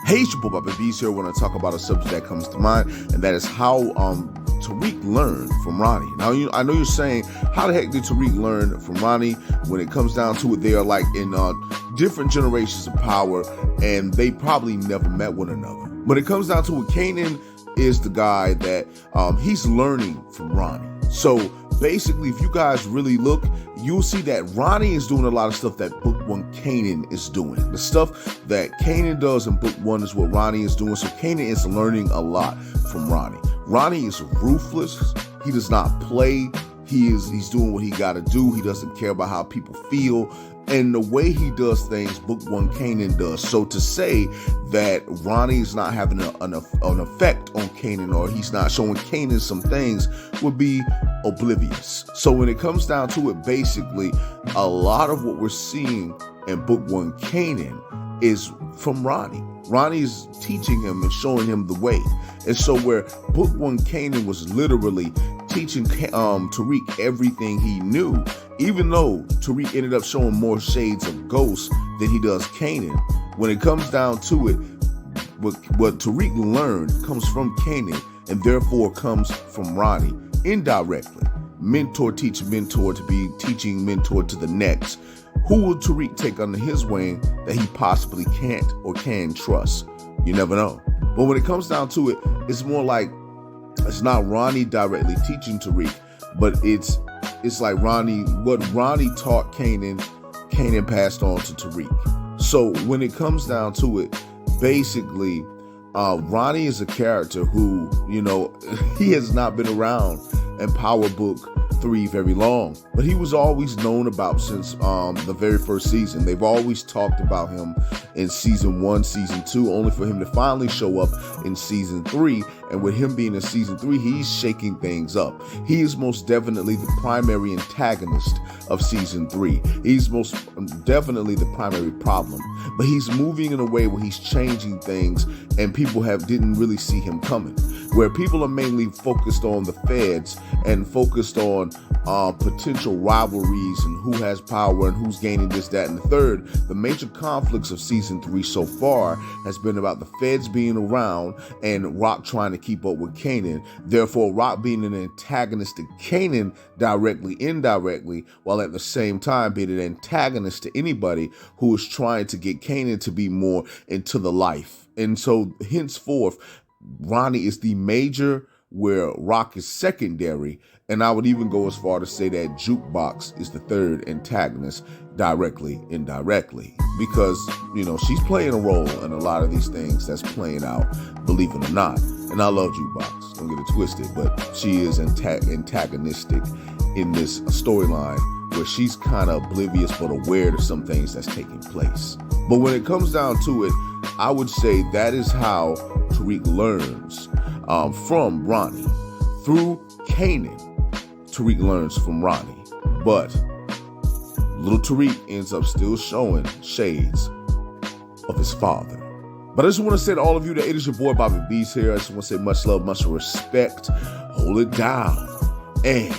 Hey, it's your boy Bobby B's here. I want to talk about a subject that comes to mind, and that is how Tariq learned from Ronnie. Now, I know you're saying, how the heck did Tariq learn from Ronnie? When it comes down to it, they are like in different generations of power, and they probably never met one another. When it comes down to it, Kanan is the guy that he's learning from Ronnie. So basically, if you guys really look, you'll see that Ronnie is doing a lot of stuff that Book 1 Kanan is doing. The stuff that Kanan does in Book 1 is what Ronnie is doing. So Kanan is learning a lot from Ronnie. Ronnie is ruthless. He does not play. He's doing what he got to do. He doesn't care about how people feel. And the way he does things, Book 1 Kanan does. So to say that Ronnie is not having an effect on Kanan, or he's not showing Kanan some things, would be oblivious. So when it comes down to it, basically, a lot of what we're seeing in Book 1 Kanan is from Ronnie. Ronnie's teaching him and showing him the way. And so where Book 1 Kanan was literally teaching Tariq everything he knew, even though Tariq ended up showing more shades of Ghost than he does Kanan, when it comes down to it, what Tariq learned comes from Kanan and therefore comes from Ronnie indirectly. Mentor teach mentor to be teaching mentor to the next. Who will Tariq take under his wing that he possibly can't or can trust? You never know. But when it comes down to it, it's more like it's not Ronnie directly teaching Tariq, but it's like what Ronnie taught Kanan passed on to Tariq. So when it comes down to it, basically, Ronnie is a character who, he has not been around in Power Book 3 very long, but he was always known about since the very first season. They've always talked about him in season 1, season 2, only for him to finally show up in season 3. And with him being in season 3, he's shaking things up. He is most definitely the primary antagonist of season 3. He's most definitely the primary problem, but he's moving in a way where he's changing things, and people didn't really see him coming. Where people are mainly focused on the feds and focused on potential rivalries and who has power and who's gaining this, that, and the third. The major conflicts of season 3 so far has been about the feds being around and Rock trying to keep up with Kanan. Therefore, Rock being an antagonist to Kanan directly, indirectly, while at the same time being an antagonist to anybody who is trying to get Kanan to be more into the life. And so henceforth, Ronnie is the major, where Rock is secondary, and I would even go as far to say that Jukebox is the third antagonist, directly, indirectly, because, she's playing a role in a lot of these things that's playing out, believe it or not. And I love Jukebox, don't get it twisted, but she is antagonistic in this storyline where she's kind of oblivious but aware to some things that's taking place. But when it comes down to it, I would say that is how Tariq learns from Ronnie. Through Kanan, Tariq learns from Ronnie. But little Tariq ends up still showing shades of his father. But I just want to say to all of you that it is your boy Bobby B's here. I just want to say much love, much respect. Hold it down. And